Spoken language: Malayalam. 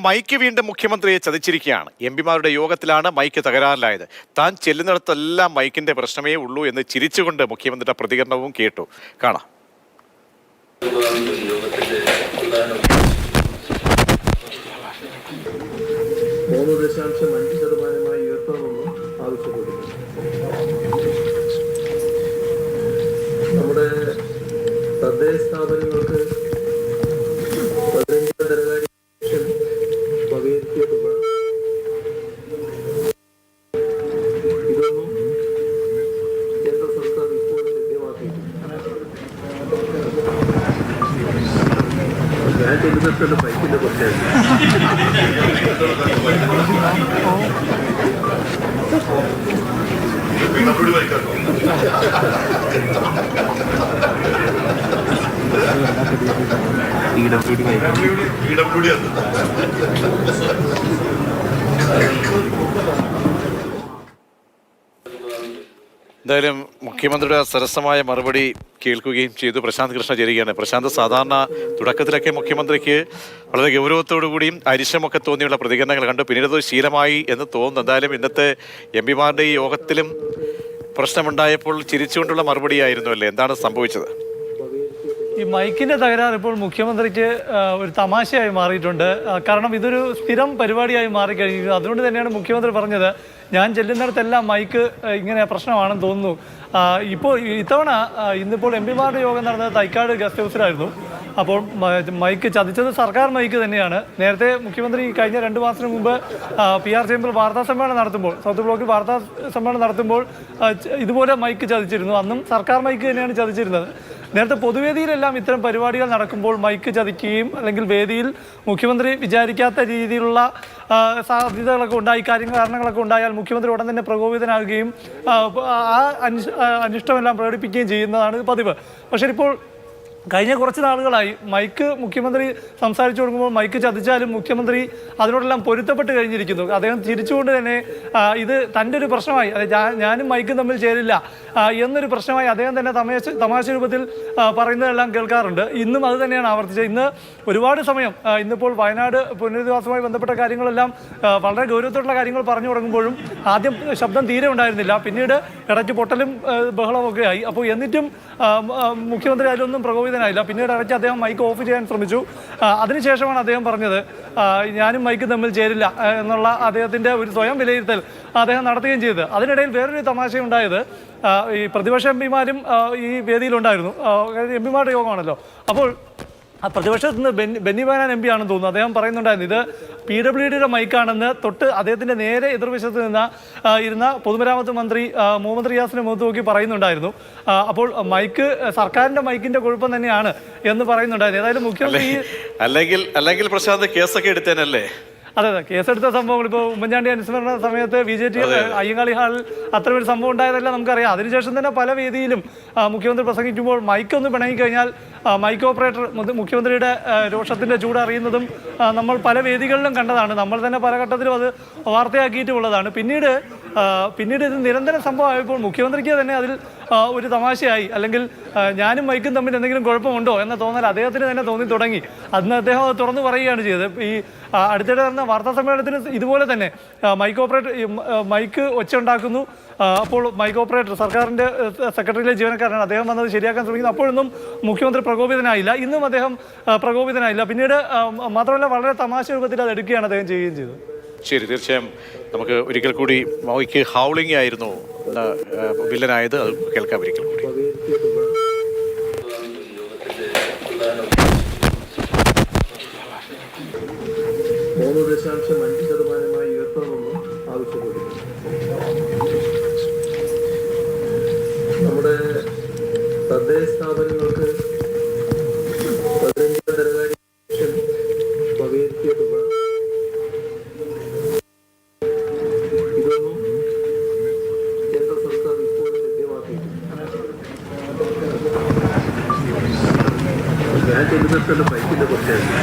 മൈക്ക് വീണ്ടും മുഖ്യമന്ത്രിയെ ചതിച്ചിരിക്കുകയാണ്. എംപിമാരുടെ യോഗത്തിലാണ് മൈക്ക് തകരാറിലായത്. താൻ ചെല്ലുന്നിടത്തെല്ലാം മൈക്കിന്റെ പ്രശ്നമേ ഉള്ളൂ എന്ന് ചിരിച്ചുകൊണ്ട് മുഖ്യമന്ത്രിയുടെ പ്രതികരണവും കേട്ടു. കാണാം. 3.5% ഉയർത്തണമെന്നും ആവശ്യപ്പെടുന്നു. നമ്മുടെ തദ്ദേശ സ്ഥാപനങ്ങൾക്ക് 15 ധനകാര്യ വകയിരുത്തിയ തുക ഇതൊന്നും കേന്ദ്ര സർക്കാർ ഇപ്പോഴും ലഭ്യമാക്കിയിട്ടില്ല. ഞാൻ ചെല്ലുന്നിടത്തുള്ള ബൈക്കിന്റെ കുറച്ചായിരുന്നു. എന്തായാലും മുഖ്യമന്ത്രിയുടെ സരസമായ മറുപടി കേൾക്കുകയും ചെയ്തു. പ്രശാന്ത് കൃഷ്ണ ചേരുകയാണ്. പ്രശാന്ത്, സാധാരണ തുടക്കത്തിലൊക്കെ മുഖ്യമന്ത്രിക്ക് വളരെ ഗൗരവത്തോടു കൂടിയും അരിശമൊക്കെ തോന്നിയുള്ള പ്രതികരണങ്ങൾ കണ്ടു. പിന്നീട് അത് ശീലമായി എന്ന് തോന്നുന്നു. എന്തായാലും ഇന്നത്തെ എംപിമാരുടെ ഈ യോഗത്തിലും പ്രശ്നമുണ്ടായപ്പോൾ ചിരിച്ചുകൊണ്ടുള്ള മറുപടിയായിരുന്നു അല്ലേ? എന്താണ് സംഭവിച്ചത്? ഈ മൈക്കിൻ്റെ തകരാറ് ഇപ്പോൾ മുഖ്യമന്ത്രിക്ക് ഒരു തമാശയായി മാറിയിട്ടുണ്ട്. കാരണം ഇതൊരു സ്ഥിരം പരിപാടിയായി മാറിക്കഴിഞ്ഞു. അതുകൊണ്ട് തന്നെയാണ് മുഖ്യമന്ത്രി പറഞ്ഞത്, ഞാൻ ചെല്ലുന്നിടത്തെല്ലാം മൈക്ക് ഇങ്ങനെ പ്രശ്നമാണെന്ന് തോന്നുന്നു. ഇപ്പോൾ ഇന്നിപ്പോൾ എംപിമാരുടെ യോഗം നടന്നത് തൈക്കാട് ഗസ്റ്റ് ഹൗസിലായിരുന്നു. അപ്പോൾ മൈക്ക് ചതിച്ചത് സർക്കാർ മൈക്ക് തന്നെയാണ്. നേരത്തെ മുഖ്യമന്ത്രി കഴിഞ്ഞ 2 മാസത്തിന് മുമ്പ് PR ചേംബറിൽ വാർത്താ സമ്മേളനം നടത്തുമ്പോൾ, സൗത്ത് ബ്ലോക്കിൽ വാർത്താ സമ്മേളനം നടത്തുമ്പോൾ ഇതുപോലെ മൈക്ക് ചതിച്ചിരുന്നു. അന്നും സർക്കാർ മൈക്ക് തന്നെയാണ് ചതിച്ചിരുന്നത്. നേരത്തെ പൊതുവേദിയിലെല്ലാം ഇത്തരം പരിപാടികൾ നടക്കുമ്പോൾ മൈക്ക് ചതിക്കുകയും അല്ലെങ്കിൽ വേദിയിൽ മുഖ്യമന്ത്രി വിചാരിക്കാത്ത രീതിയിലുള്ള സാധ്യതകളൊക്കെ ഉണ്ടായി, കാരണങ്ങളൊക്കെ ഉണ്ടായാൽ മുഖ്യമന്ത്രി ഉടൻ തന്നെ പ്രകോപിതനാകുകയും ആ അനിഷ്ടമെല്ലാം പ്രകടിപ്പിക്കുകയും ചെയ്യുന്നതാണ് പതിവ്. പക്ഷേ ഇപ്പോൾ കഴിഞ്ഞ കുറച്ച് നാളുകളായി മൈക്ക് മുഖ്യമന്ത്രി സംസാരിച്ചു കൊടുക്കുമ്പോൾ മൈക്ക് ചതിച്ചാലും മുഖ്യമന്ത്രി അതിനോടെല്ലാം പൊരുത്തപ്പെട്ട് കഴിഞ്ഞിരിക്കുന്നു. അദ്ദേഹം ചിരിച്ചുകൊണ്ട് തന്നെ ഇത് തൻ്റെ ഒരു പ്രശ്നമായി, ഞാനും മൈക്കും തമ്മിൽ ചേരില്ല എന്നൊരു പ്രശ്നമായി അദ്ദേഹം തന്നെ തമാശ രൂപത്തിൽ പറയുന്നതെല്ലാം കേൾക്കാറുണ്ട്. ഇന്നും അത് തന്നെയാണ് ആവർത്തിച്ചത്. ഇന്ന് ഒരുപാട് സമയം ഇന്നിപ്പോൾ വയനാട് പുനരധിവാസവുമായി ബന്ധപ്പെട്ട കാര്യങ്ങളെല്ലാം വളരെ ഗൗരവത്തോടുള്ള കാര്യങ്ങൾ പറഞ്ഞു തുടങ്ങുമ്പോഴും ആദ്യം ശബ്ദം തീരെ ഉണ്ടായിരുന്നില്ല. പിന്നീട് ഇടയ്ക്ക് പൊട്ടലും ബഹളമൊക്കെ ആയി. അപ്പോൾ എന്നിട്ടും മുഖ്യമന്ത്രി അതിലൊന്നും പ്രകോപിതനായില്ല. പിന്നീട് ഇടയ്ക്ക് അദ്ദേഹം മൈക്ക് ഓഫ് ചെയ്യാൻ ശ്രമിച്ചു. അതിനുശേഷമാണ് അദ്ദേഹം പറഞ്ഞത്, ഞാനും മൈക്കും തമ്മിൽ ചേരില്ല എന്നുള്ള അദ്ദേഹത്തിൻ്റെ ഒരു സ്വയം വിലയിരുത്തൽ അദ്ദേഹം നടത്തുകയും ചെയ്തത്. അതിനിടയിൽ വേറൊരു തമാശയുണ്ടായത്, ഈ പ്രതിപക്ഷ എംപിമാരും ഈ വേദിയിലുണ്ടായിരുന്നു. എംപിമാരുടെ യോഗമാണല്ലോ. അപ്പോൾ പ്രതിപക്ഷത്ത് നിന്ന് ബെന്നി ബെഹനാൻ MP ആണെന്ന് തോന്നുന്നു. അദ്ദേഹം പറയുന്നുണ്ടായിരുന്നു, ഇത് PWDയുടെ മൈക്കാണെന്ന്. തൊട്ട് അദ്ദേഹത്തിൻ്റെ നേരെ എതിർവശത്ത് ഇരുന്ന പൊതുമരാമത്ത് മന്ത്രി മുഹമ്മദ് റിയാസിനെ മുഖത്ത് നോക്കി പറയുന്നുണ്ടായിരുന്നു. അപ്പോൾ മൈക്ക് സർക്കാരിൻ്റെ മൈക്കിൻ്റെ കുഴപ്പം തന്നെയാണ് എന്ന് പറയുന്നുണ്ടായിരുന്നു. ഏതായാലും മുഖ്യമന്ത്രി അല്ലെങ്കിൽ പ്രശാന്ത് കേസൊക്കെ എടുത്തേനല്ലേ? അതെ, കേസെടുത്ത സംഭവങ്ങൾ ഇപ്പോൾ ഉമ്മൻചാണ്ടി അനുസ്മരണ സമയത്ത് BJT അയ്യങ്കാളി ഹാളിൽ അത്രയൊരു സംഭവം ഉണ്ടായതല്ല നമുക്കറിയാം. അതിനുശേഷം തന്നെ പല വേദിയിലും മുഖ്യമന്ത്രി പ്രസംഗിക്കുമ്പോൾ മൈക്കൊന്ന് പിണങ്ങിക്കഴിഞ്ഞാൽ മൈക്ക് ഓപ്പറേറ്റർ മുഖ്യമന്ത്രിയുടെ രോഷത്തിൻ്റെ ചൂടറിയുന്നതും നമ്മൾ പല വേദികളിലും കണ്ടതാണ്. നമ്മൾ തന്നെ പല ഘട്ടത്തിലും അത് വാർത്തയാക്കിയിട്ടുള്ളതാണ്. പിന്നീട് ഇത് നിരന്തര സംഭവമായപ്പോൾ മുഖ്യമന്ത്രിക്ക് തന്നെ അതിൽ ഒരു തമാശയായി, അല്ലെങ്കിൽ ഞാനും മൈക്കും തമ്മിൽ എന്തെങ്കിലും കുഴപ്പമുണ്ടോ എന്ന തോന്നൽ അദ്ദേഹത്തിന് തന്നെ തോന്നി തുടങ്ങി. അന്ന് അദ്ദേഹം അത് തുറന്നു പറയുകയാണ് ചെയ്തത്. ഈ അടുത്തിടെ നടന്ന വാർത്താ സമ്മേളനത്തിന് ഇതുപോലെ തന്നെ മൈക്ക് ഒച്ച ഉണ്ടാക്കുന്നു. അപ്പോൾ മൈക്ക് ഓപ്പറേറ്റർ സർക്കാരിൻ്റെ സെക്രട്ടറിയിലെ ജീവനക്കാരനാണ്. അദ്ദേഹം വന്നത് ശരിയാക്കാൻ ശ്രമിക്കുന്നു. അപ്പോഴൊന്നും മുഖ്യമന്ത്രി പ്രകോപിതനായില്ല. ഇന്നും അദ്ദേഹം പ്രകോപിതനായില്ല. പിന്നീട് മാത്രമല്ല, വളരെ തമാശ രൂപത്തിൽ അത് എടുക്കുകയാണ് അദ്ദേഹം ചെയ്യുകയും ചെയ്തത്. ശരി, തീർച്ചയായും നമുക്ക് ഒരിക്കൽ കൂടി മൈക്ക് ഹൗളിംഗ് ആയിരുന്നു വില്ലനായത്. അത് കേൾക്കാം ഒരിക്കൽ കൂടി. 3.5% ഉയർത്തണമെന്നും ആവശ്യപ്പെടുന്നു. നമ്മുടെ തദ്ദേശ സ്ഥാപനങ്ങൾക്ക് 15 ധനകാര്യ വകയിരുത്തിയ തുക ഇതൊന്നും കേന്ദ്ര സർക്കാർ ഇപ്പോഴും ലഭ്യമാക്കിയിട്ടില്ല. ഞാൻ ചെല്ലുന്നിടത്തുള്ള ബൈക്കിന്റെ കുറച്ചായിരുന്നു.